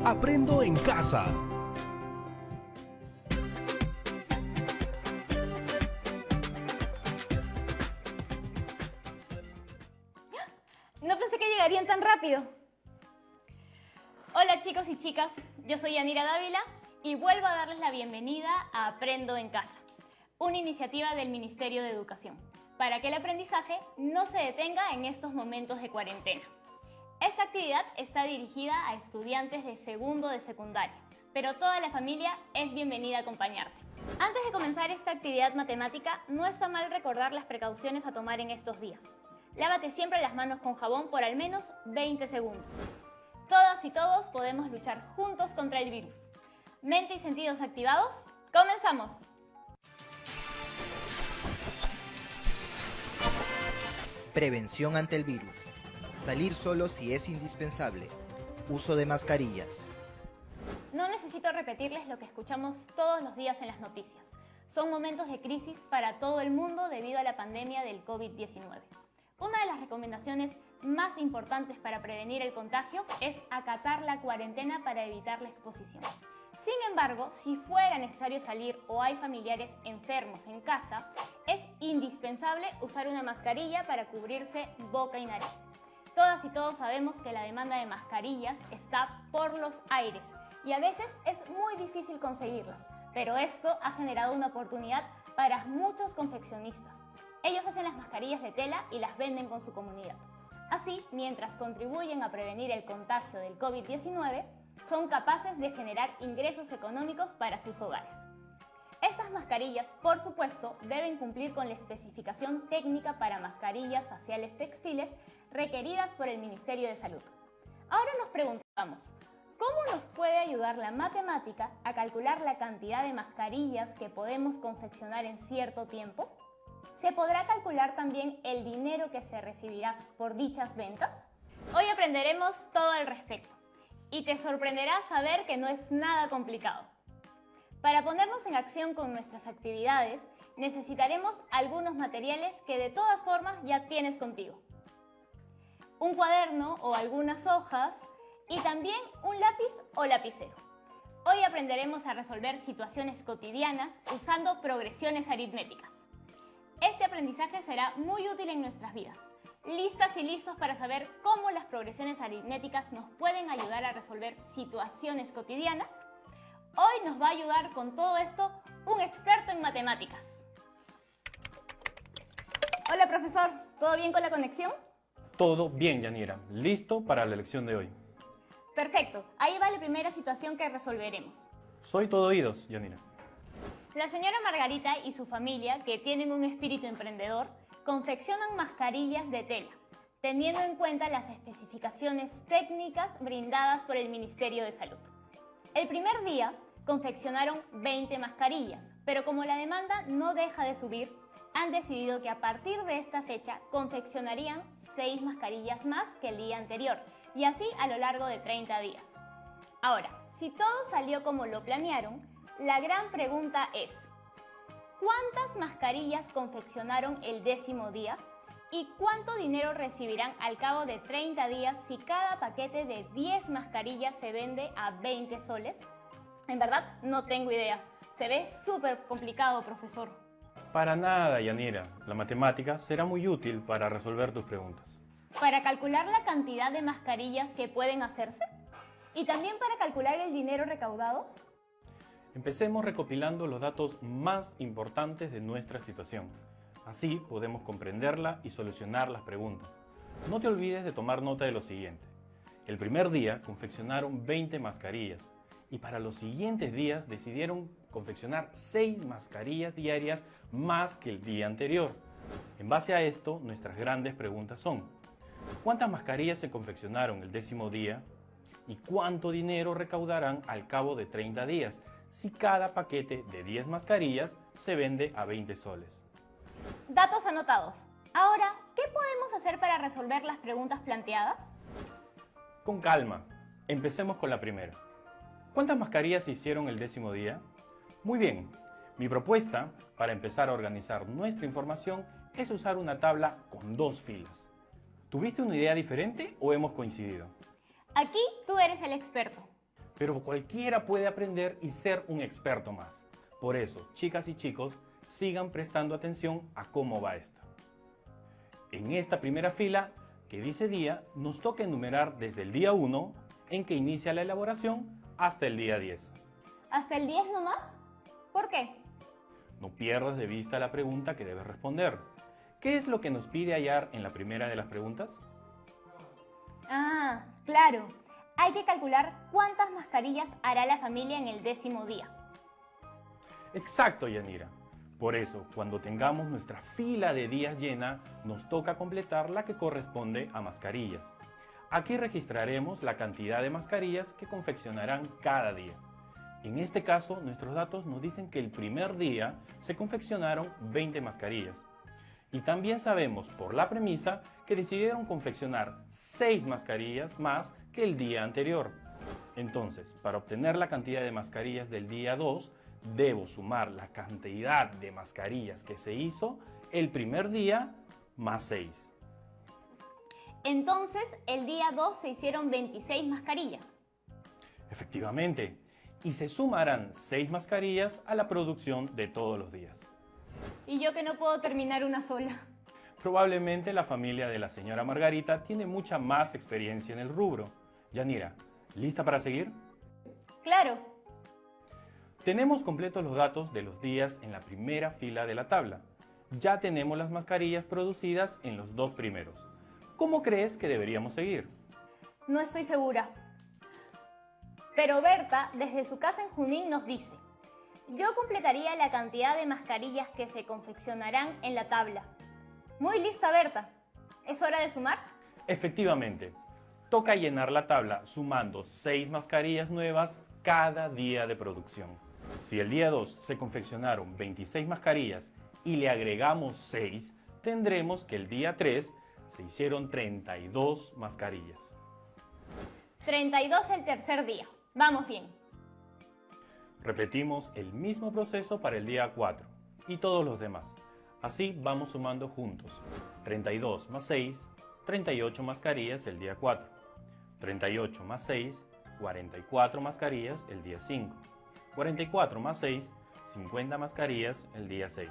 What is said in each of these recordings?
Aprendo en casa. No pensé que llegarían tan rápido. Hola chicos y chicas, yo soy Yanira Dávila y vuelvo a darles la bienvenida a Aprendo en Casa, una iniciativa del Ministerio de Educación, para que el aprendizaje no se detenga en estos momentos de cuarentena. Esta actividad está dirigida a estudiantes de segundo de secundaria, pero toda la familia es bienvenida a acompañarte. Antes de comenzar esta actividad matemática, no está mal recordar las precauciones a tomar en estos días. Lávate siempre las manos con jabón por al menos 20 segundos. Todas y todos podemos luchar juntos contra el virus. Mente y sentidos activados, ¡comenzamos! Prevención ante el virus. Salir solo si es indispensable. Uso de mascarillas. No necesito repetirles lo que escuchamos todos los días en las noticias. Son momentos de crisis para todo el mundo debido a la pandemia del COVID-19. Una de las recomendaciones más importantes para prevenir el contagio es acatar la cuarentena para evitar la exposición. Sin embargo, si fuera necesario salir o hay familiares enfermos en casa, es indispensable usar una mascarilla para cubrirse boca y nariz. Todas y todos sabemos que la demanda de mascarillas está por los aires y a veces es muy difícil conseguirlas, pero esto ha generado una oportunidad para muchos confeccionistas. Ellos hacen las mascarillas de tela y las venden con su comunidad. Así, mientras contribuyen a prevenir el contagio del COVID-19, son capaces de generar ingresos económicos para sus hogares. Estas mascarillas, por supuesto, deben cumplir con la especificación técnica para mascarillas faciales textiles requeridas por el Ministerio de Salud. Ahora nos preguntamos, ¿cómo nos puede ayudar la matemática a calcular la cantidad de mascarillas que podemos confeccionar en cierto tiempo? ¿Se podrá calcular también el dinero que se recibirá por dichas ventas? Hoy aprenderemos todo al respecto y te sorprenderá saber que no es nada complicado. Para ponernos en acción con nuestras actividades, necesitaremos algunos materiales que de todas formas ya tienes contigo. Un cuaderno o algunas hojas y también un lápiz o lapicero. Hoy aprenderemos a resolver situaciones cotidianas usando progresiones aritméticas. Este aprendizaje será muy útil en nuestras vidas. ¿Listas y listos para saber cómo las progresiones aritméticas nos pueden ayudar a resolver situaciones cotidianas? Hoy nos va a ayudar con todo esto un experto en matemáticas. Hola profesor, ¿todo bien con la conexión? Todo bien, Yanira. Listo para la lección de hoy. Perfecto, ahí va la primera situación que resolveremos. Soy todo oídos, Yanira. La señora Margarita y su familia, que tienen un espíritu emprendedor, confeccionan mascarillas de tela, teniendo en cuenta las especificaciones técnicas brindadas por el Ministerio de Salud. El primer día confeccionaron 20 mascarillas, pero como la demanda no deja de subir, han decidido que a partir de esta fecha confeccionarían 6 mascarillas más que el día anterior, y así a lo largo de 30 días. Ahora, si todo salió como lo planearon, la gran pregunta es, ¿cuántas mascarillas confeccionaron el 10º día? ¿Y cuánto dinero recibirán al cabo de 30 días si cada paquete de 10 mascarillas se vende a 20 soles? En verdad, no tengo idea. Se ve súper complicado, profesor. Para nada, Yanira. La matemática será muy útil para resolver tus preguntas. ¿Para calcular la cantidad de mascarillas que pueden hacerse? ¿Y también para calcular el dinero recaudado? Empecemos recopilando los datos más importantes de nuestra situación. Así podemos comprenderla y solucionar las preguntas. No te olvides de tomar nota de lo siguiente. El primer día confeccionaron 20 mascarillas y para los siguientes días decidieron confeccionar 6 mascarillas diarias más que el día anterior. En base a esto, nuestras grandes preguntas son: ¿cuántas mascarillas se confeccionaron el 10º día? ¿Y cuánto dinero recaudarán al cabo de 30 días si cada paquete de 10 mascarillas se vende a 20 soles? Datos anotados. Ahora, ¿qué podemos hacer para resolver las preguntas planteadas? Con calma. Empecemos con la primera. ¿Cuántas mascarillas se hicieron el 10º día? Muy bien. Mi propuesta para empezar a organizar nuestra información es usar una tabla con 2 filas. ¿Tuviste una idea diferente o hemos coincidido? Aquí tú eres el experto. pero cualquiera puede aprender y ser un experto más. Por eso, chicas y chicos, sigan prestando atención a cómo va esta. En esta primera fila, que dice día, nos toca enumerar desde el día 1, en que inicia la elaboración, hasta el día 10. ¿Hasta el 10 nomás? ¿Por qué? No pierdas de vista la pregunta que debes responder. ¿Qué es lo que nos pide hallar en la primera de las preguntas? Ah, claro. Hay que calcular cuántas mascarillas hará la familia en el 10º día. Exacto, Yanira. Por eso, cuando tengamos nuestra fila de días llena, nos toca completar la que corresponde a mascarillas. Aquí registraremos la cantidad de mascarillas que confeccionarán cada día. En este caso, nuestros datos nos dicen que el primer día se confeccionaron 20 mascarillas. Y también sabemos por la premisa que decidieron confeccionar 6 mascarillas más que el día anterior. Entonces, para obtener la cantidad de mascarillas del día 2, debo sumar la cantidad de mascarillas que se hizo el primer día más 6. Entonces, el día 2 se hicieron 26 mascarillas. Efectivamente, y se sumarán 6 mascarillas a la producción de todos los días. Y yo que no puedo terminar una sola. Probablemente la familia de la señora Margarita tiene mucha más experiencia en el rubro. Yanira, ¿lista para seguir? Claro. Tenemos completos los datos de los días en la primera fila de la tabla. Ya tenemos las mascarillas producidas en los 2 primeros. ¿Cómo crees que deberíamos seguir? No estoy segura. Pero Berta, desde su casa en Junín, nos dice: yo completaría la cantidad de mascarillas que se confeccionarán en la tabla. Muy lista, Berta. ¿Es hora de sumar? Efectivamente. Toca llenar la tabla sumando 6 mascarillas nuevas cada día de producción. Si el día 2 se confeccionaron 26 mascarillas y le agregamos 6, tendremos que el día 3 se hicieron 32 mascarillas. 32 el tercer día. Vamos bien. Repetimos el mismo proceso para el día 4 y todos los demás. Así vamos sumando juntos. 32 más 6, 38 mascarillas el día 4. 38 más 6, 44 mascarillas el día 5. 44 más 6, 50 mascarillas el día 6.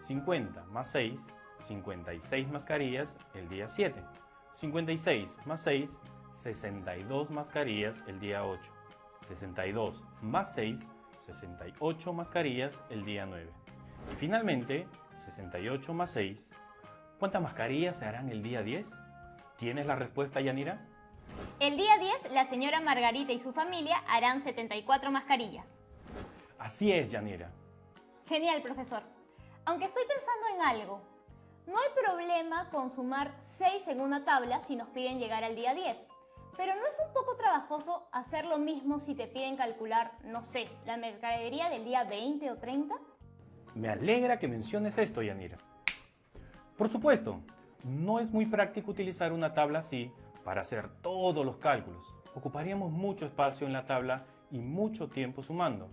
50 más 6, 56 mascarillas el día 7. 56 más 6, 62 mascarillas el día 8. 62 más 6, 68 mascarillas el día 9. Y finalmente, 68 más 6. ¿Cuántas mascarillas se harán el día 10? ¿Tienes la respuesta, Yanira? El día 10, la señora Margarita y su familia harán 74 mascarillas. Así es, Yanira. Genial, profesor. Aunque estoy pensando en algo. No hay problema con sumar 6 en una tabla si nos piden llegar al día 10. Pero ¿no es un poco trabajoso hacer lo mismo si te piden calcular, no sé, la mercadería del día 20 o 30? Me alegra que menciones esto, Yanira. Por supuesto, no es muy práctico utilizar una tabla así para hacer todos los cálculos. Ocuparíamos mucho espacio en la tabla y mucho tiempo sumando.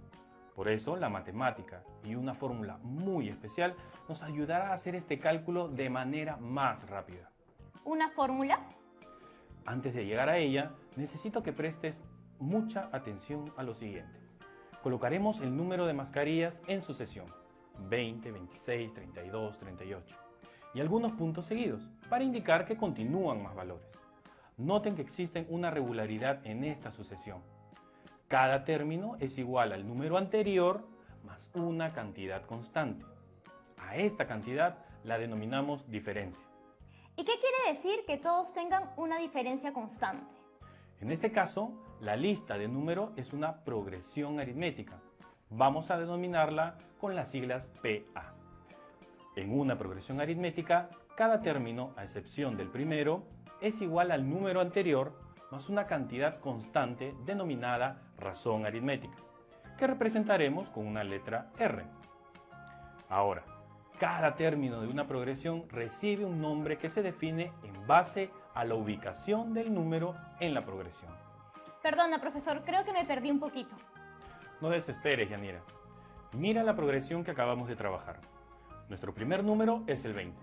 Por eso, la matemática y una fórmula muy especial nos ayudará a hacer este cálculo de manera más rápida. ¿Una fórmula? Antes de llegar a ella, necesito que prestes mucha atención a lo siguiente. Colocaremos el número de mascarillas en sucesión, 20, 26, 32, 38, y algunos puntos seguidos, para indicar que continúan más valores. Noten que existe una regularidad en esta sucesión. Cada término es igual al número anterior más una cantidad constante. A esta cantidad la denominamos diferencia. ¿Y qué quiere decir que todos tengan una diferencia constante? En este caso, la lista de números es una progresión aritmética. Vamos a denominarla con las siglas PA. En una progresión aritmética, cada término, a excepción del primero, es igual al número anterior más una cantidad constante denominada razón aritmética, que representaremos con una letra R. Ahora, cada término de una progresión recibe un nombre que se define en base a la ubicación del número en la progresión. Perdona, profesor, creo que me perdí un poquito. No desesperes, Yanira. Mira la progresión que acabamos de trabajar. Nuestro primer número es el 20,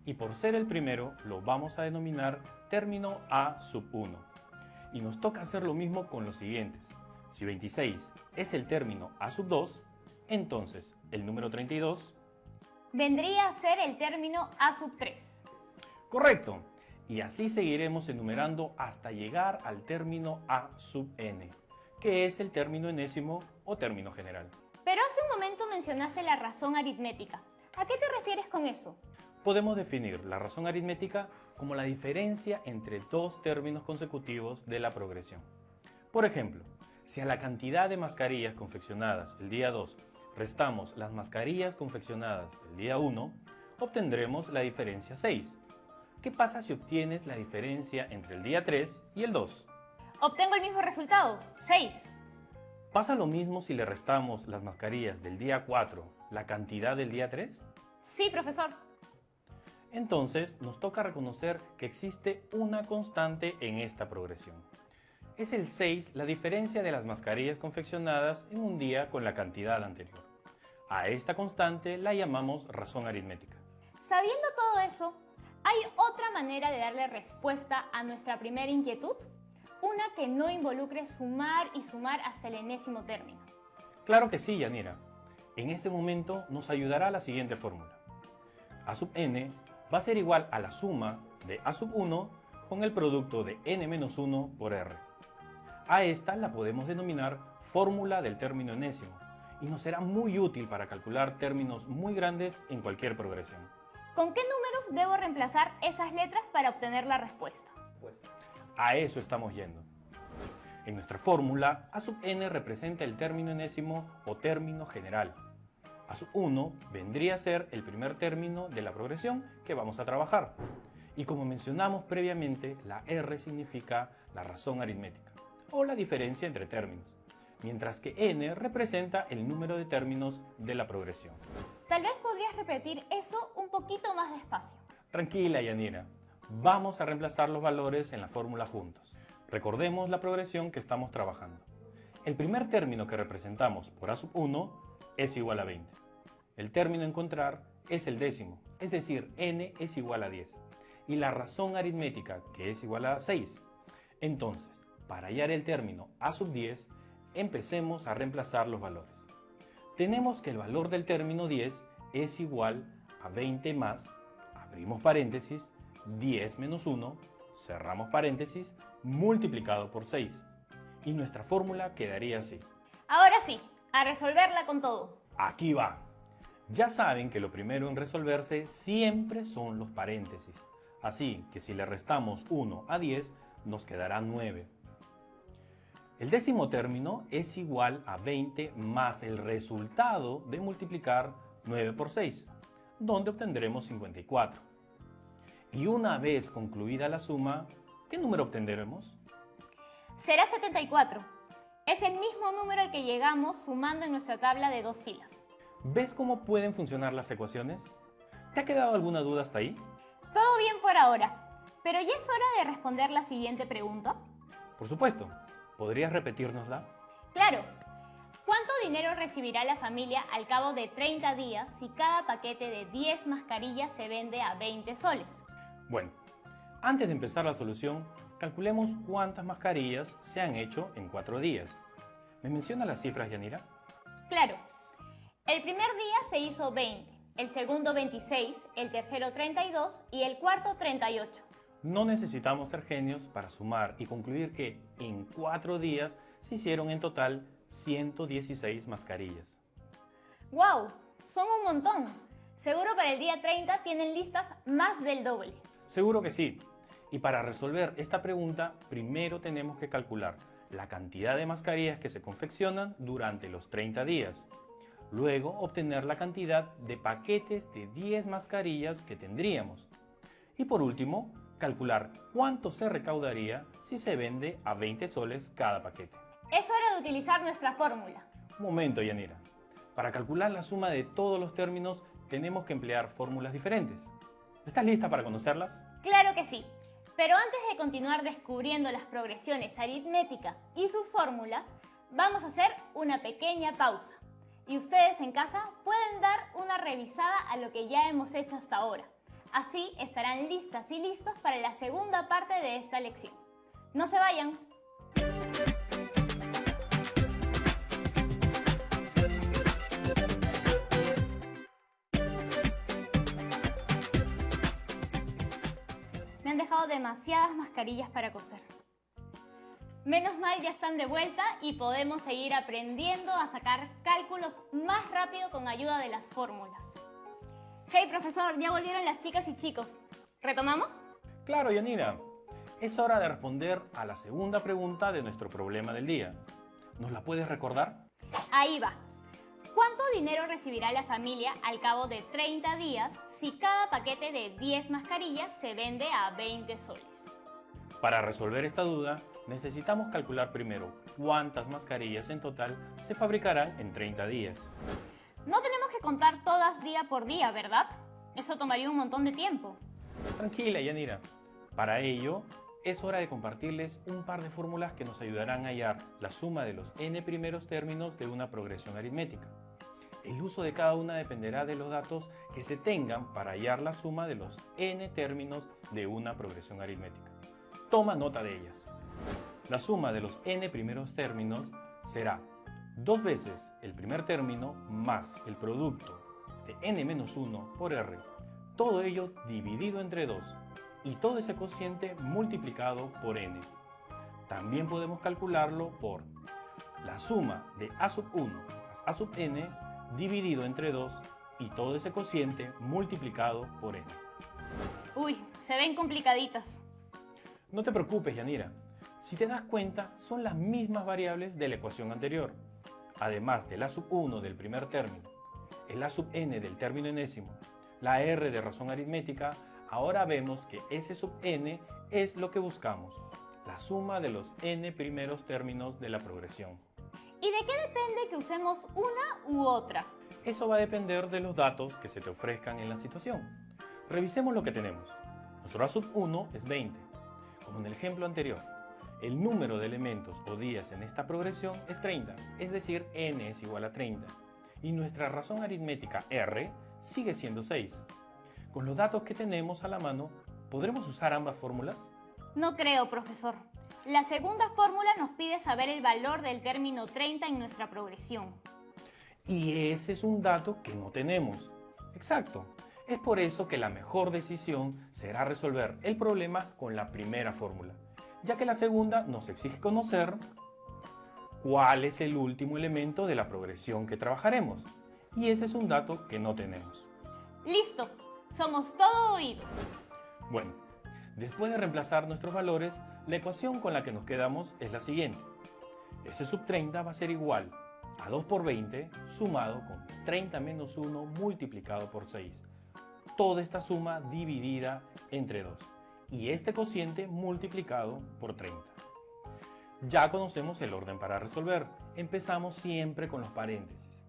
y por ser el primero lo vamos a denominar término A sub 1. Y nos toca hacer lo mismo con los siguientes. Si 26 es el término A sub 2, entonces el número 32 vendría a ser el término A sub 3. Correcto. Y así seguiremos enumerando hasta llegar al término A sub n, que es el término enésimo o término general. Pero hace un momento mencionaste la razón aritmética. ¿A qué te refieres con eso? Podemos definir la razón aritmética como la diferencia entre dos términos consecutivos de la progresión. Por ejemplo, si a la cantidad de mascarillas confeccionadas el día 2 restamos las mascarillas confeccionadas el día 1, obtendremos la diferencia 6. ¿Qué pasa si obtienes la diferencia entre el día 3 y el 2? Obtengo el mismo resultado, 6. ¿Pasa lo mismo si le restamos las mascarillas del día 4, la cantidad del día 3? Sí, profesor. Entonces, nos toca reconocer que existe una constante en esta progresión. Es el 6 la diferencia de las mascarillas confeccionadas en un día con la cantidad anterior. A esta constante la llamamos razón aritmética. Sabiendo todo eso, ¿hay otra manera de darle respuesta a nuestra primera inquietud? Una que no involucre sumar y sumar hasta el enésimo término. Claro que sí, Yanira. En este momento nos ayudará la siguiente fórmula. A sub n va a ser igual a la suma de A sub 1 con el producto de n-1 por r. A esta la podemos denominar fórmula del término enésimo y nos será muy útil para calcular términos muy grandes en cualquier progresión. ¿Con qué números debo reemplazar esas letras para obtener la respuesta? A eso estamos yendo. En nuestra fórmula, A sub n representa el término enésimo o término general. A sub 1 vendría a ser el primer término de la progresión que vamos a trabajar. Y como mencionamos previamente, la R significa la razón aritmética o la diferencia entre términos, mientras que n representa el número de términos de la progresión. Tal vez podrías repetir eso un poquito más despacio. Tranquila, Yanira. Vamos a reemplazar los valores en la fórmula juntos. Recordemos la progresión que estamos trabajando. El primer término que representamos por A sub 1 es igual a 20. El término a encontrar es el décimo, es decir, n es igual a 10. Y la razón aritmética, que es igual a 6. Entonces, para hallar el término A sub 10, empecemos a reemplazar los valores. Tenemos que el valor del término 10 es igual a 20 más, abrimos paréntesis, 10 menos 1, cerramos paréntesis, multiplicado por 6. Y nuestra fórmula quedaría así. Ahora sí, a resolverla con todo. Aquí va. Ya saben que lo primero en resolverse siempre son los paréntesis. Así que si le restamos 1 a 10, nos quedará 9. El décimo término es igual a 20 más el resultado de multiplicar 9 por 6, donde obtendremos 54. Y una vez concluida la suma, ¿qué número obtendremos? Será 74. Es el mismo número al que llegamos sumando en nuestra tabla de 2 filas. ¿Ves cómo pueden funcionar las ecuaciones? ¿Te ha quedado alguna duda hasta ahí? Todo bien por ahora, pero ya es hora de responder la siguiente pregunta. Por supuesto. ¿Podrías repetírnosla? Claro. ¿Cuánto dinero recibirá la familia al cabo de 30 días si cada paquete de 10 mascarillas se vende a 20 soles? Bueno, antes de empezar la solución, calculemos cuántas mascarillas se han hecho en 4 días. ¿Me menciona las cifras, Yanira? Claro. El primer día se hizo 20, el segundo 26, el tercero 32 y el cuarto 38. No necesitamos ser genios para sumar y concluir que en 4 días se hicieron en total 116 mascarillas. ¡Wow! Son un montón. Seguro para el día 30 tienen listas más del doble. Seguro que sí. Y para resolver esta pregunta, primero tenemos que calcular la cantidad de mascarillas que se confeccionan durante los 30 días. Luego, obtener la cantidad de paquetes de 10 mascarillas que tendríamos. Y por último, calcular cuánto se recaudaría si se vende a 20 soles cada paquete. Es hora de utilizar nuestra fórmula. Un momento, Yanira. Para calcular la suma de todos los términos, tenemos que emplear fórmulas diferentes. ¿Estás lista para conocerlas? Claro que sí. Pero antes de continuar descubriendo las progresiones aritméticas y sus fórmulas, vamos a hacer una pequeña pausa. Y ustedes en casa pueden dar una revisada a lo que ya hemos hecho hasta ahora. Así estarán listas y listos para la segunda parte de esta lección. No se vayan. dejado demasiadas mascarillas para coser. Menos mal ya están de vuelta y podemos seguir aprendiendo a sacar cálculos más rápido con ayuda de las fórmulas. Hey profesor, ya volvieron las chicas y chicos. ¿Retomamos? Claro, Yanira. Es hora de responder a la segunda pregunta de nuestro problema del día. ¿Nos la puedes recordar? Ahí va. ¿Cuánto dinero recibirá la familia al cabo de 30 días si cada paquete de 10 mascarillas se vende a 20 soles? Para resolver esta duda, necesitamos calcular primero cuántas mascarillas en total se fabricarán en 30 días. No tenemos que contar todas día por día, ¿verdad? Eso tomaría un montón de tiempo. Tranquila, Yanira. Para ello, es hora de compartirles un par de fórmulas que nos ayudarán a hallar la suma de los n primeros términos de una progresión aritmética. El uso de cada una dependerá de los datos que se tengan para hallar la suma de los n términos de una progresión aritmética. Toma nota de ellas. La suma de los n primeros términos será 2 veces el primer término más el producto de n-1 por r, todo ello dividido entre 2, y todo ese cociente multiplicado por n. También podemos calcularlo por la suma de a sub 1 más a sub n dividido entre 2 y todo ese cociente multiplicado por n. Uy, se ven complicaditas. No te preocupes, Yanira. Si te das cuenta, son las mismas variables de la ecuación anterior. Además del a sub 1 del primer término, el a sub n del término enésimo, la r de razón aritmética, ahora vemos que S sub n es lo que buscamos, la suma de los n primeros términos de la progresión. ¿Y de qué depende que usemos una u otra? Eso va a depender de los datos que se te ofrezcan en la situación. Revisemos lo que tenemos. Nuestro a sub 1 es 20. Como en el ejemplo anterior, el número de elementos o días en esta progresión es 30, es decir, n es igual a 30. Y nuestra razón aritmética r sigue siendo 6. Con los datos que tenemos a la mano, ¿podremos usar ambas fórmulas? No creo, profesor. La segunda fórmula nos pide saber el valor del término 30 en nuestra progresión. Y ese es un dato que no tenemos. Exacto. Es por eso que la mejor decisión será resolver el problema con la primera fórmula, ya que la segunda nos exige conocer cuál es el último elemento de la progresión que trabajaremos. Y ese es un dato que no tenemos. ¡Listo! Somos todo oídos. Bueno, después de reemplazar nuestros valores, la ecuación con la que nos quedamos es la siguiente. S sub 30 va a ser igual a 2 por 20 sumado con 30 menos 1 multiplicado por 6. Toda esta suma dividida entre 2 y este cociente multiplicado por 30. Ya conocemos el orden para resolver. Empezamos siempre con los paréntesis.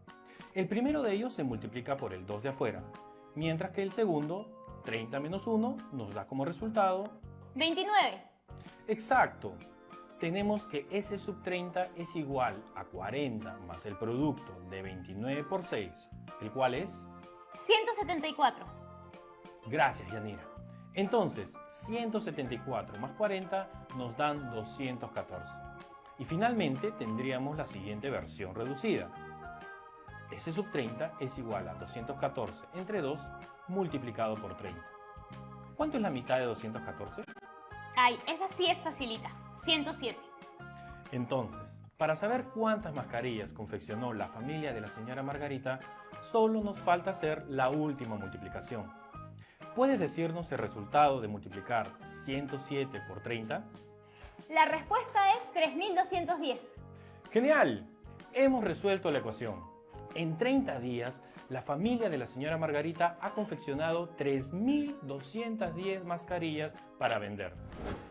El primero de ellos se multiplica por el 2 de afuera, mientras que el segundo, 30 menos 1, nos da como resultado 29. Exacto. Tenemos que S sub 30 es igual a 40 más el producto de 29 por 6, el cual es 174. Gracias, Yanira. Entonces, 174 más 40 nos dan 214. Y finalmente tendríamos la siguiente versión reducida. S sub 30 es igual a 214 entre 2 multiplicado por 30. ¿Cuánto es la mitad de 214? Ay, esa sí es facilita. 107. Entonces, para saber cuántas mascarillas confeccionó la familia de la señora Margarita, solo nos falta hacer la última multiplicación. ¿Puedes decirnos el resultado de multiplicar 107 por 30? La respuesta es 3210. ¡Genial! Hemos resuelto la ecuación. En 30 días, la familia de la señora Margarita ha confeccionado 3.210 mascarillas para vender.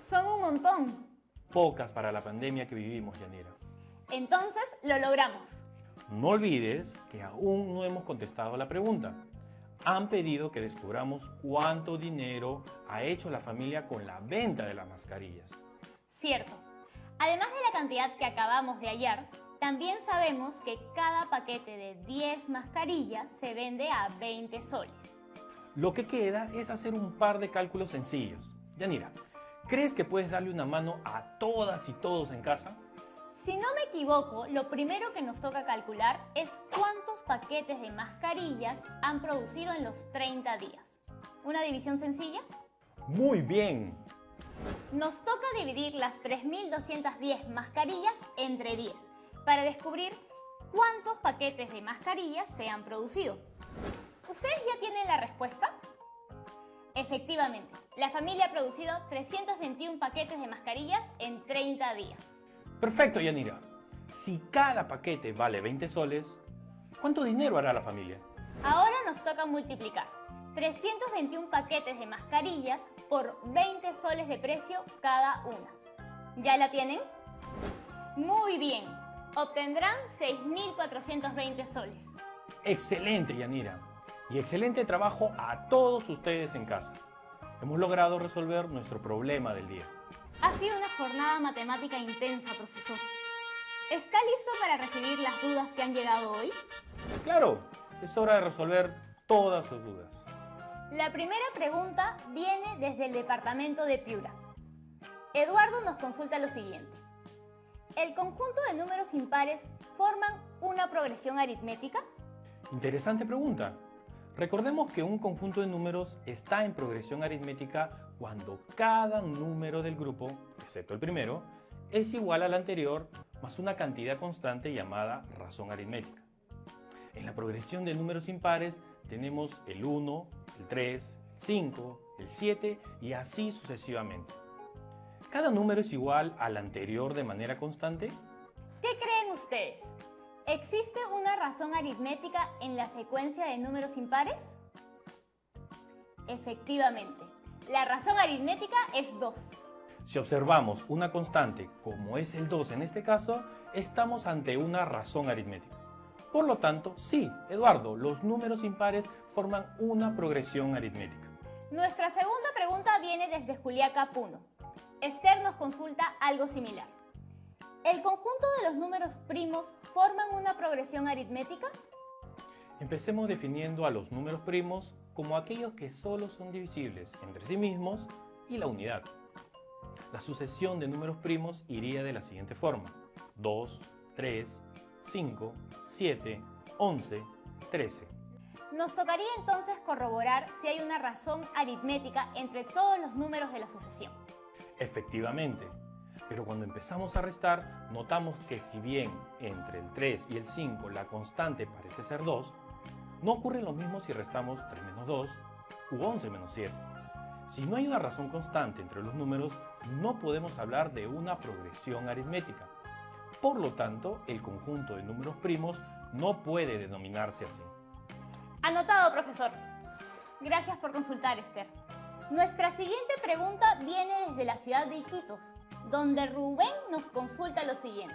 Son un montón. Pocas para la pandemia que vivimos, Yanira. Entonces, lo logramos. No olvides que aún no hemos contestado la pregunta. Han pedido que descubramos cuánto dinero ha hecho la familia con la venta de las mascarillas. Cierto. Además de la cantidad que acabamos de hallar, también sabemos que cada paquete de 10 mascarillas se vende a 20 soles. Lo que queda es hacer un par de cálculos sencillos. Yanira, ¿crees que puedes darle una mano a todas y todos en casa? Si no me equivoco, lo primero que nos toca calcular es cuántos paquetes de mascarillas han producido en los 30 días. ¿Una división sencilla? Muy bien. Nos toca dividir las 3.210 mascarillas entre 10 para descubrir cuántos paquetes de mascarillas se han producido. ¿Ustedes ya tienen la respuesta? Efectivamente, la familia ha producido 321 paquetes de mascarillas en 30 días. Perfecto, Yanira. Si cada paquete vale 20 soles, ¿cuánto dinero hará la familia? Ahora nos toca multiplicar 321 paquetes de mascarillas por 20 soles de precio cada una. ¿Ya la tienen? Muy bien, obtendrán 6.420 soles. Excelente, Yanira. Y excelente trabajo a todos ustedes en casa. Hemos logrado resolver nuestro problema del día. Ha sido una jornada matemática intensa, profesor. ¿Está listo para recibir las dudas que han llegado hoy? Claro, es hora de resolver todas sus dudas. La primera pregunta viene desde el departamento de Piura. Eduardo nos consulta lo siguiente. ¿El conjunto de números impares forman una progresión aritmética? Interesante pregunta. Recordemos que un conjunto de números está en progresión aritmética cuando cada número del grupo, excepto el primero, es igual al anterior más una cantidad constante llamada razón aritmética. En la progresión de números impares tenemos el 1, el 3, el 5, el 7 y así sucesivamente. ¿Cada número es igual al anterior de manera constante? ¿Qué creen ustedes? ¿Existe una razón aritmética en la secuencia de números impares? Efectivamente, la razón aritmética es 2. Si observamos una constante como es el 2 en este caso, estamos ante una razón aritmética. Por lo tanto, sí, Eduardo, los números impares forman una progresión aritmética. Nuestra segunda pregunta viene desde Juliaca Puno. Esther nos consulta algo similar. ¿El conjunto de los números primos forman una progresión aritmética? Empecemos definiendo a los números primos como aquellos que solo son divisibles entre sí mismos y la unidad. La sucesión de números primos iría de la siguiente forma: 2, 3, 5, 7, 11, 13. Nos tocaría entonces corroborar si hay una razón aritmética entre todos los números de la sucesión. Efectivamente, pero cuando empezamos a restar, notamos que si bien entre el 3 y el 5 la constante parece ser 2, no ocurre lo mismo si restamos 3 menos 2 u 11 menos 7. Si no hay una razón constante entre los números, no podemos hablar de una progresión aritmética. Por lo tanto, el conjunto de números primos no puede denominarse así. Anotado, profesor. Gracias por consultar, Esther. Nuestra siguiente pregunta viene desde la ciudad de Iquitos, donde Rubén nos consulta lo siguiente.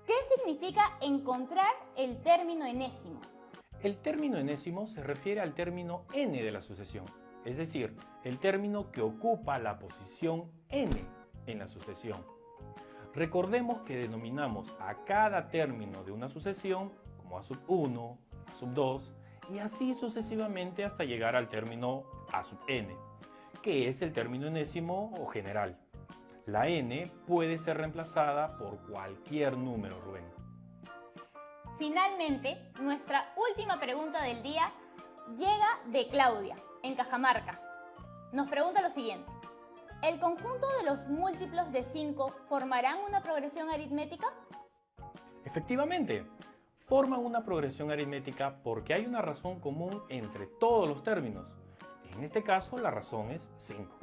¿Qué significa encontrar el término enésimo? El término enésimo se refiere al término n de la sucesión, es decir, el término que ocupa la posición n en la sucesión. Recordemos que denominamos a cada término de una sucesión como a sub 1, a sub 2 y así sucesivamente hasta llegar al término a sub n, que es el término enésimo o general. La n puede ser reemplazada por cualquier número, Rubén. Finalmente, nuestra última pregunta del día llega de Claudia, en Cajamarca. Nos pregunta lo siguiente. ¿El conjunto de los múltiplos de 5 formarán una progresión aritmética? Efectivamente, forman una progresión aritmética porque hay una razón común entre todos los términos. En este caso, la razón es 5.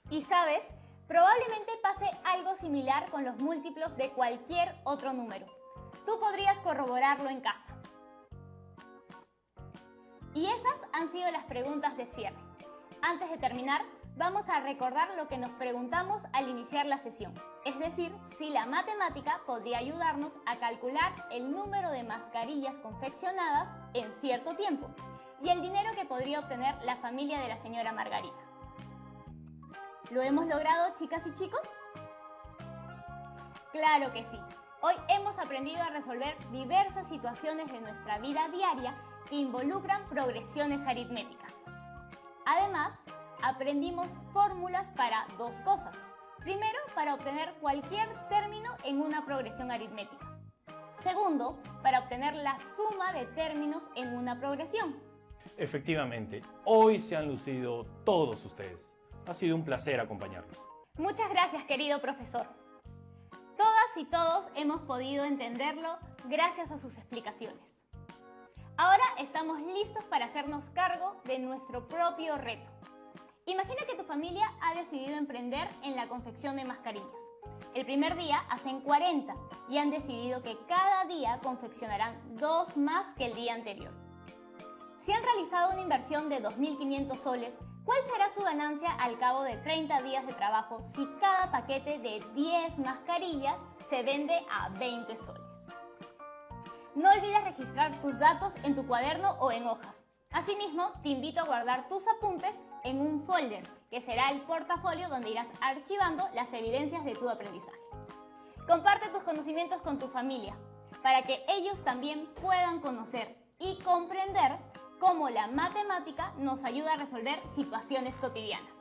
Y sabes, probablemente pase algo similar con los múltiplos de cualquier otro número. Tú podrías corroborarlo en casa. Y esas han sido las preguntas de cierre. Antes de terminar, vamos a recordar lo que nos preguntamos al iniciar la sesión, es decir, si la matemática podría ayudarnos a calcular el número de mascarillas confeccionadas en cierto tiempo y el dinero que podría obtener la familia de la señora Margarita. ¿Lo hemos logrado, chicas y chicos? Claro que sí. Hoy hemos aprendido a resolver diversas situaciones de nuestra vida diaria que involucran progresiones aritméticas. Además, aprendimos fórmulas para dos cosas. Primero, para obtener cualquier término en una progresión aritmética. Segundo, para obtener la suma de términos en una progresión. Efectivamente, hoy se han lucido todos ustedes. Ha sido un placer acompañarlos. Muchas gracias, querido profesor. Todas y todos hemos podido entenderlo gracias a sus explicaciones. Ahora estamos listos para hacernos cargo de nuestro propio reto. Imagina que tu familia ha decidido emprender en la confección de mascarillas. El primer día hacen 40 y han decidido que cada día confeccionarán 2 más que el día anterior. Si han realizado una inversión de 2.500 soles, ¿cuál será su ganancia al cabo de 30 días de trabajo si cada paquete de 10 mascarillas se vende a 20 soles? No olvides registrar tus datos en tu cuaderno o en hojas. Asimismo, te invito a guardar tus apuntes en un folder, que será el portafolio donde irás archivando las evidencias de tu aprendizaje. Comparte tus conocimientos con tu familia, para que ellos también puedan conocer y comprender cómo la matemática nos ayuda a resolver situaciones cotidianas.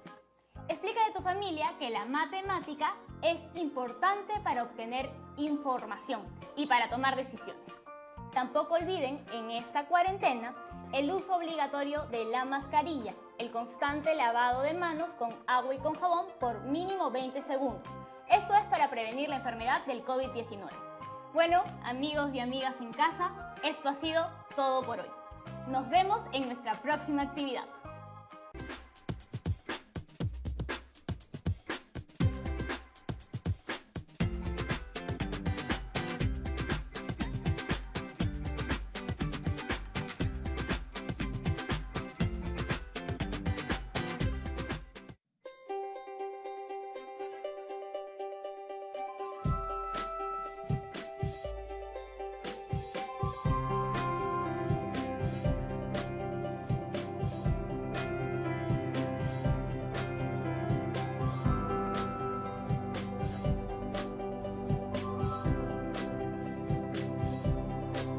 Explica a tu familia que la matemática es importante para obtener información y para tomar decisiones. Tampoco olviden, en esta cuarentena, el uso obligatorio de la mascarilla, el constante lavado de manos con agua y con jabón por mínimo 20 segundos. Esto es para prevenir la enfermedad del COVID-19. Bueno, amigos y amigas en casa, esto ha sido todo por hoy. Nos vemos en nuestra próxima actividad.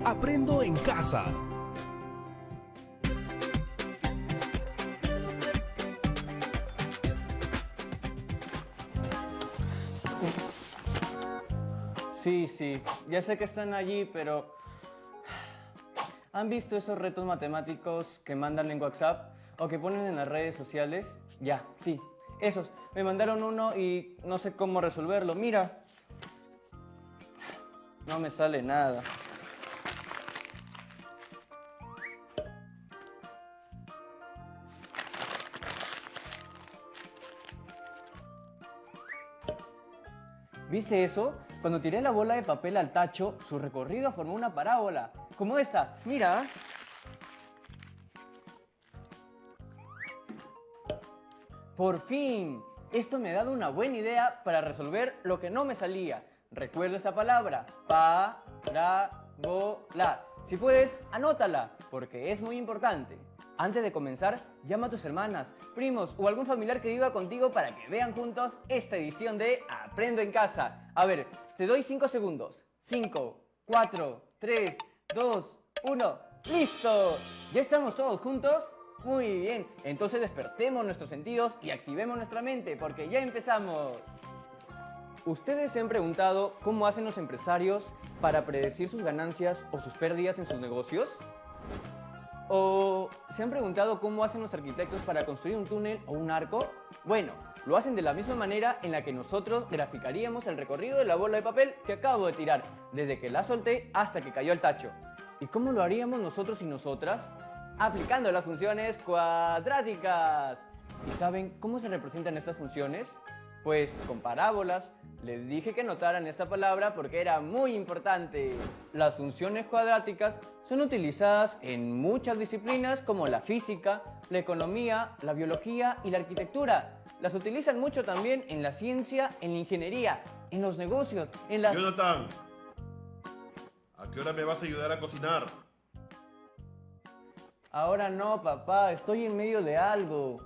Aprendo en casa. Sí, ya sé que están allí, pero ¿han visto esos retos matemáticos que mandan en WhatsApp o que ponen en las redes sociales? Ya, sí, esos. Me mandaron uno y no sé cómo resolverlo. Mira, no me sale nada. ¿Viste eso? Cuando tiré la bola de papel al tacho, su recorrido formó una parábola, como esta, mira. Por fin, esto me ha dado una buena idea para resolver lo que no me salía. Recuerdo esta palabra, parábola. Si puedes, anótala, porque es muy importante. Antes de comenzar, llama a tus hermanas, primos o algún familiar que viva contigo para que vean juntos esta edición de Aprendo en Casa. A ver, te doy 5 segundos. 5, 4, 3, 2, 1. ¡Listo! ¿Ya estamos todos juntos? Muy bien, entonces despertemos nuestros sentidos y activemos nuestra mente porque ya empezamos. ¿Ustedes se han preguntado cómo hacen los empresarios para predecir sus ganancias o sus pérdidas en sus negocios? ¿O se han preguntado cómo hacen los arquitectos para construir un túnel o un arco? Bueno, lo hacen de la misma manera en la que nosotros graficaríamos el recorrido de la bola de papel que acabo de tirar, desde que la solté hasta que cayó al tacho. ¿Y cómo lo haríamos nosotros y nosotras? Aplicando las funciones cuadráticas. ¿Y saben cómo se representan estas funciones? Pues con parábolas. Les dije que notaran esta palabra porque era muy importante. Las funciones cuadráticas son utilizadas en muchas disciplinas como la física, la economía, la biología y la arquitectura. Las utilizan mucho también en la ciencia, en la ingeniería, en los negocios, en las... Jonathan, ¿a qué hora me vas a ayudar a cocinar? Ahora no, papá, estoy en medio de algo.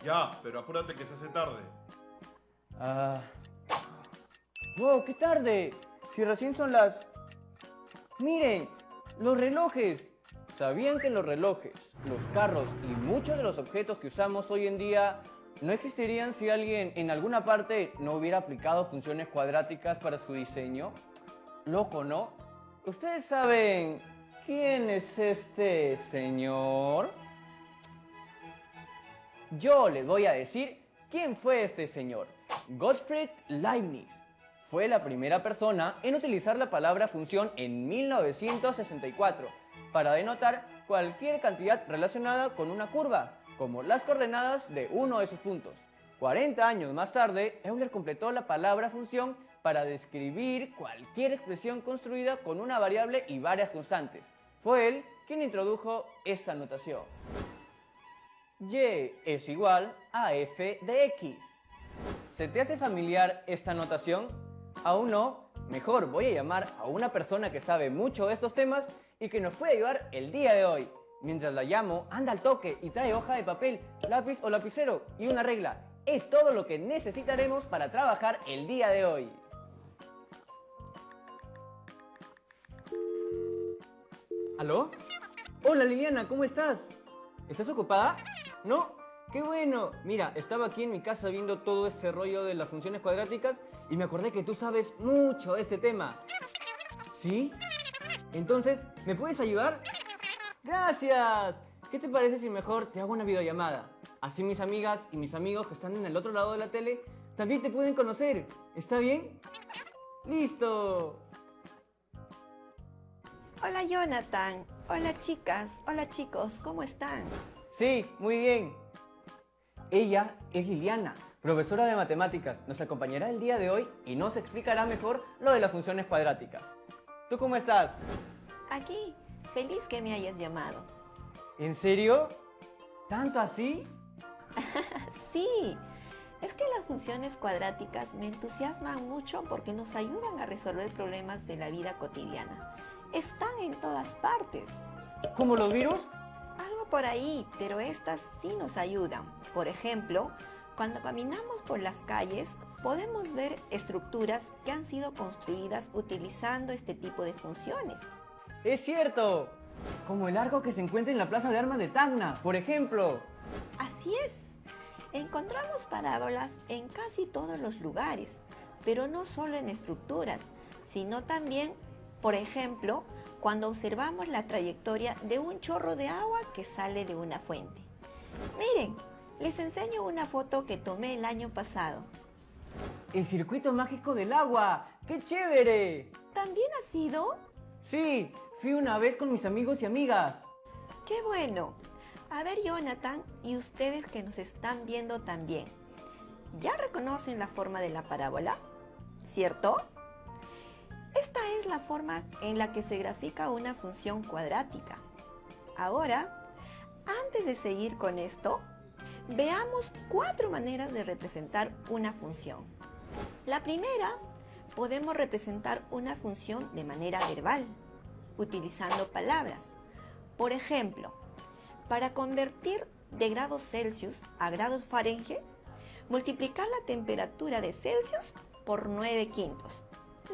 Ya, pero apúrate que se hace tarde. ¡Wow, qué tarde! Si recién son las... ¡Miren! ¡Los relojes! ¿Sabían que los relojes, los carros y muchos de los objetos que usamos hoy en día no existirían si alguien en alguna parte no hubiera aplicado funciones cuadráticas para su diseño? Loco, ¿no? ¿Ustedes saben quién es este señor? Yo les voy a decir quién fue este señor. Gottfried Leibniz. Fue la primera persona en utilizar la palabra función en 1964 para denotar cualquier cantidad relacionada con una curva, como las coordenadas de uno de sus puntos. 40 años más tarde, Euler completó la palabra función para describir cualquier expresión construida con una variable y varias constantes. Fue él quien introdujo esta notación. Y es igual a f de x. ¿Se te hace familiar esta notación? ¿Aún no? Mejor voy a llamar a una persona que sabe mucho de estos temas y que nos puede ayudar el día de hoy. Mientras la llamo, anda al toque y trae hoja de papel, lápiz o lapicero y una regla. Es todo lo que necesitaremos para trabajar el día de hoy. ¿Aló? Hola Liliana, ¿cómo estás? ¿Estás ocupada? ¿No? ¡Qué bueno! Mira, estaba aquí en mi casa viendo todo ese rollo de las funciones cuadráticas y me acordé que tú sabes mucho de este tema. ¿Sí? Entonces, ¿me puedes ayudar? ¡Gracias! ¿Qué te parece si mejor te hago una videollamada? Así mis amigas y mis amigos que están en el otro lado de la tele también te pueden conocer. ¿Está bien? ¡Listo! Hola Jonathan, hola chicas, hola chicos, ¿cómo están? Sí, muy bien. Ella es Liliana, profesora de matemáticas. Nos acompañará el día de hoy y nos explicará mejor lo de las funciones cuadráticas. ¿Tú cómo estás? Aquí, feliz que me hayas llamado. ¿En serio? ¿Tanto así? Sí, es que las funciones cuadráticas me entusiasman mucho porque nos ayudan a resolver problemas de la vida cotidiana. Están en todas partes. ¿Como los virus? Algo por ahí, pero estas sí nos ayudan. Por ejemplo, cuando caminamos por las calles, podemos ver estructuras que han sido construidas utilizando este tipo de funciones. ¡Es cierto! Como el arco que se encuentra en la Plaza de Armas de Tacna, por ejemplo. Así es. Encontramos parábolas en casi todos los lugares, pero no solo en estructuras, sino también, por ejemplo, cuando observamos la trayectoria de un chorro de agua que sale de una fuente. Miren, les enseño una foto que tomé el año pasado. ¡El circuito mágico del agua! ¡Qué chévere! ¿También has ido? Sí, fui una vez con mis amigos y amigas. ¡Qué bueno! A ver, Jonathan, y ustedes que nos están viendo también, ¿ya reconocen la forma de la parábola? ¿Cierto? Esta es la forma en la que se grafica una función cuadrática. Ahora, antes de seguir con esto, veamos 4 maneras de representar una función. La primera, podemos representar una función de manera verbal, utilizando palabras. Por ejemplo, para convertir de grados Celsius a grados Fahrenheit, multiplicar la temperatura de Celsius por 9/5.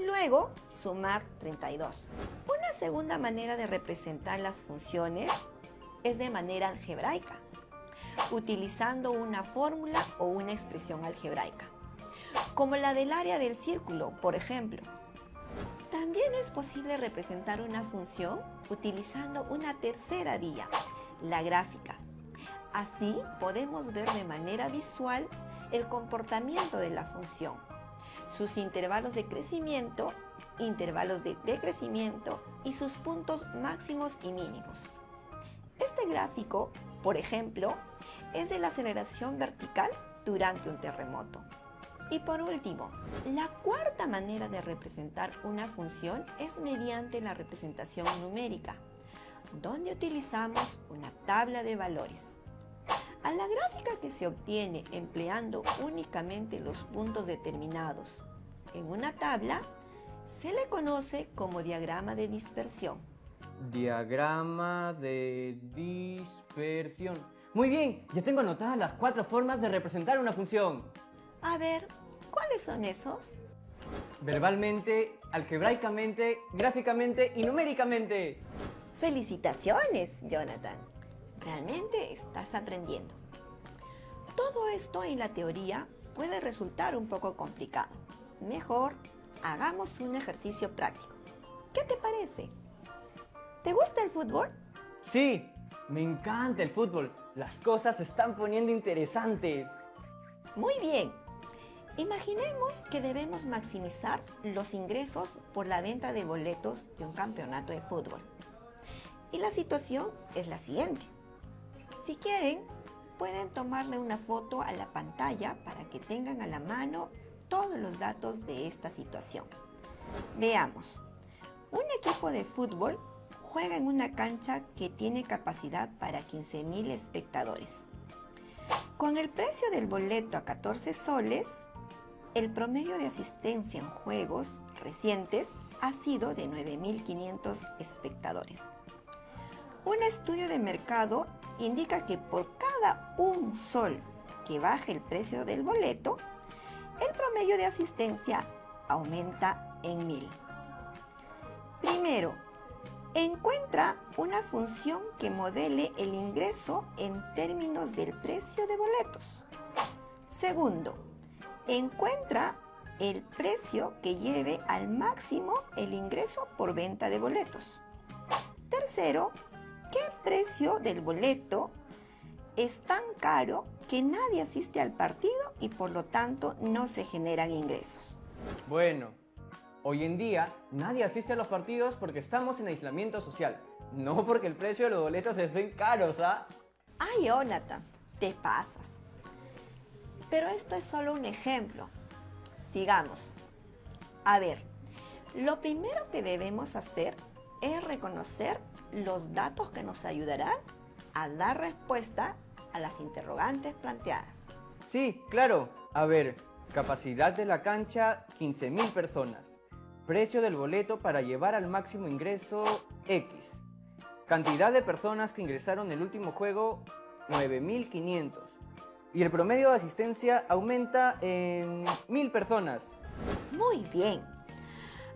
Luego, sumar 32. Una segunda manera de representar las funciones es de manera algebraica, utilizando una fórmula o una expresión algebraica, como la del área del círculo, por ejemplo. También es posible representar una función utilizando una tercera vía, la gráfica. Así podemos ver de manera visual el comportamiento de la función, sus intervalos de crecimiento, intervalos de decrecimiento y sus puntos máximos y mínimos. Este gráfico, por ejemplo, es de la aceleración vertical durante un terremoto. Y por último, la cuarta manera de representar una función es mediante la representación numérica, donde utilizamos una tabla de valores. A la gráfica que se obtiene empleando únicamente los puntos determinados en una tabla se le conoce como diagrama de dispersión. Diagrama de dispersión. Muy bien, ya tengo anotadas las 4 formas de representar una función. A ver, ¿cuáles son esos? Verbalmente, algebraicamente, gráficamente y numéricamente. ¡Felicitaciones, Jonathan! Realmente estás aprendiendo. Todo esto en la teoría puede resultar un poco complicado. Mejor, hagamos un ejercicio práctico. ¿Qué te parece? ¿Te gusta el fútbol? Sí, me encanta el fútbol. Las cosas se están poniendo interesantes. Muy bien. Imaginemos que debemos maximizar los ingresos por la venta de boletos de un campeonato de fútbol. Y la situación es la siguiente. Si quieren, pueden tomarle una foto a la pantalla para que tengan a la mano todos los datos de esta situación. Veamos. Un equipo de fútbol juega en una cancha que tiene capacidad para 15.000 espectadores. Con el precio del boleto a 14 soles, el promedio de asistencia en juegos recientes ha sido de 9.500 espectadores. Un estudio de mercado indica que por cada un sol que baje el precio del boleto, el promedio de asistencia aumenta en 1.000. Primero, encuentra una función que modele el ingreso en términos del precio de boletos. Segundo, encuentra el precio que lleve al máximo el ingreso por venta de boletos. Tercero, ¿qué precio del boleto es tan caro que nadie asiste al partido y por lo tanto no se generan ingresos? Bueno, hoy en día nadie asiste a los partidos porque estamos en aislamiento social, no porque el precio de los boletos estén caros, ¿ah? Ay, Jonathan, te pasas. Pero esto es solo un ejemplo. Sigamos. A ver, lo primero que debemos hacer es reconocer los datos que nos ayudarán a dar respuesta a las interrogantes planteadas. Sí, claro. A ver, capacidad de la cancha, 15.000 personas. Precio del boleto para llevar al máximo ingreso, X. Cantidad de personas que ingresaron el último juego, 9.500. Y el promedio de asistencia aumenta en 1.000 personas. Muy bien.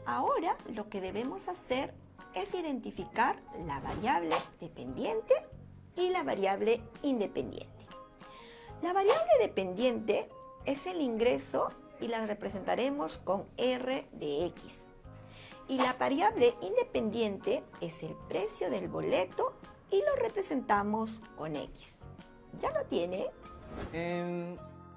Ahora lo que debemos hacer es identificar la variable dependiente y la variable independiente. La variable dependiente es el ingreso y la representaremos con R de X. Y la variable independiente es el precio del boleto y lo representamos con X. ¿Ya lo tiene?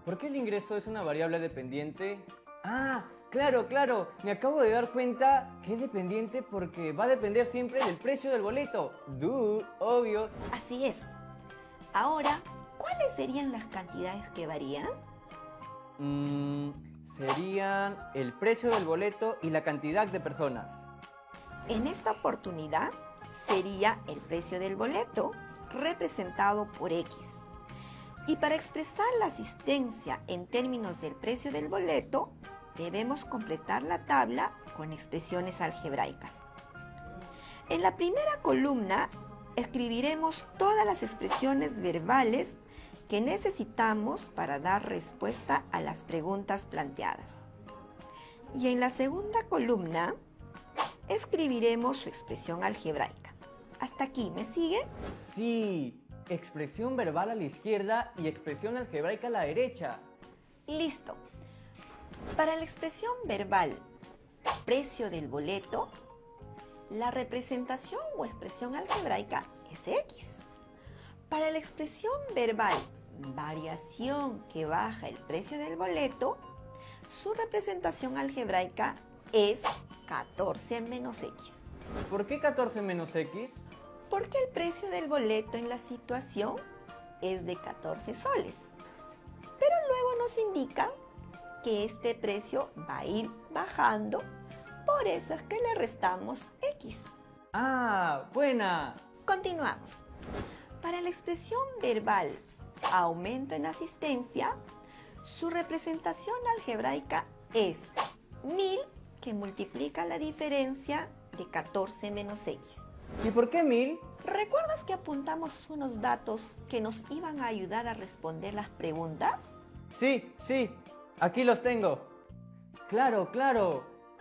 ¿Por qué el ingreso es una variable dependiente? Ah, claro, me acabo de dar cuenta que es dependiente porque va a depender siempre del precio del boleto. Obvio. Así es. Ahora, ¿cuáles serían las cantidades que varían? Serían el precio del boleto y la cantidad de personas. En esta oportunidad sería el precio del boleto representado por X. Y para expresar la asistencia en términos del precio del boleto, debemos completar la tabla con expresiones algebraicas. En la primera columna escribiremos todas las expresiones verbales que necesitamos para dar respuesta a las preguntas planteadas. Y en la segunda columna escribiremos su expresión algebraica. ¿Hasta aquí me sigue? Sí, expresión verbal a la izquierda y expresión algebraica a la derecha. Listo. Para la expresión verbal precio del boleto, la representación o expresión algebraica es X. Para la expresión verbal variación que baja el precio del boleto, su representación algebraica es 14 menos X. ¿Por qué 14 menos X? Porque el precio del boleto en la situación es de 14 soles. Pero luego nos indica que este precio va a ir bajando, por eso es que le restamos X. ¡Ah, buena! Continuamos. Para la expresión verbal aumento en asistencia, su representación algebraica es 1.000 que multiplica la diferencia de 14 menos X. ¿Y por qué 1.000? ¿Recuerdas que apuntamos unos datos que nos iban a ayudar a responder las preguntas? Sí, aquí los tengo. Claro,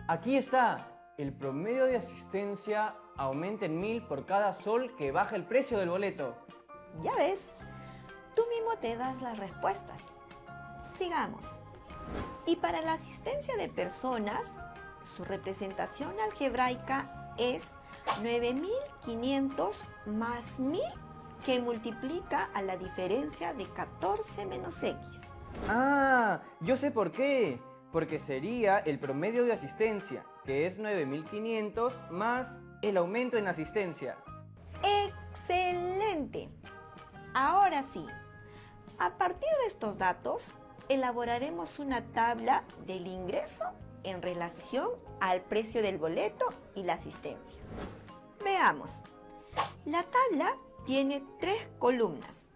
aquí está. El promedio de asistencia aumenta en 1.000 por cada sol que baja el precio del boleto. Ya ves, tú mismo te das las respuestas. Sigamos. Y para la asistencia de personas, su representación algebraica es 9.500 más 1.000 que multiplica a la diferencia de 14 menos X. Ah, yo sé por qué. Porque sería el promedio de asistencia, que es 9.500 más el aumento en asistencia. ¡Excelente! Ahora sí, a partir de estos datos, elaboraremos una tabla del ingreso en relación al precio del boleto y la asistencia. Veamos. La tabla tiene 3 columnas.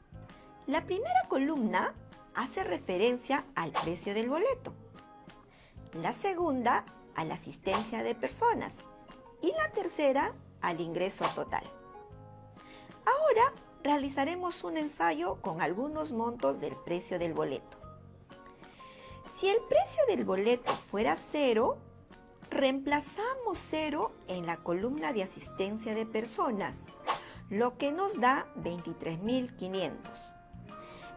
La primera columna hace referencia al precio del boleto. La segunda a la asistencia de personas y la tercera al ingreso total. Ahora realizaremos un ensayo con algunos montos del precio del boleto. Si el precio del boleto fuera 0, reemplazamos 0 en la columna de asistencia de personas, lo que nos da 23.500.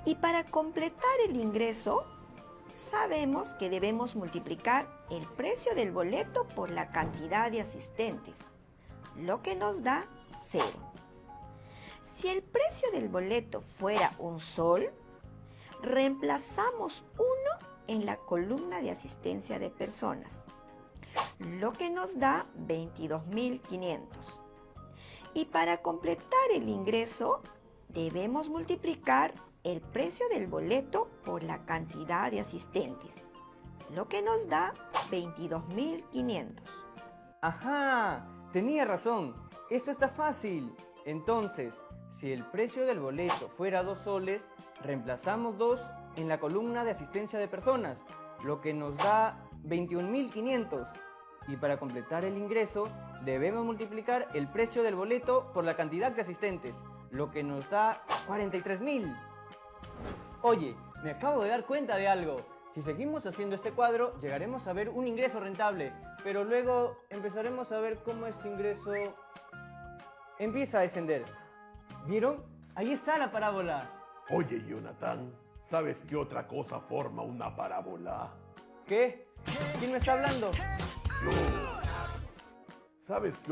Y para completar el ingreso, sabemos que debemos multiplicar el precio del boleto por la cantidad de asistentes, lo que nos da 0. Si el precio del boleto fuera 1 sol, reemplazamos 1 en la columna de asistencia de personas, lo que nos da 22.500. Y para completar el ingreso, debemos multiplicar el precio del boleto por la cantidad de asistentes, lo que nos da 22.500. Ajá, tenía razón. Esto está fácil. Entonces, si el precio del boleto fuera 2 soles, reemplazamos 2 en la columna de asistencia de personas, lo que nos da 21.500. Y para completar el ingreso, debemos multiplicar el precio del boleto por la cantidad de asistentes, lo que nos da 43.000. Oye, me acabo de dar cuenta de algo. Si seguimos haciendo este cuadro, llegaremos a ver un ingreso rentable, pero luego empezaremos a ver cómo este ingreso empieza a descender. ¿Vieron? Ahí está la parábola. Oye, Jonathan, ¿sabes qué otra cosa forma una parábola? ¿Qué? ¿Quién me está hablando? Yo. ¿Sabes qué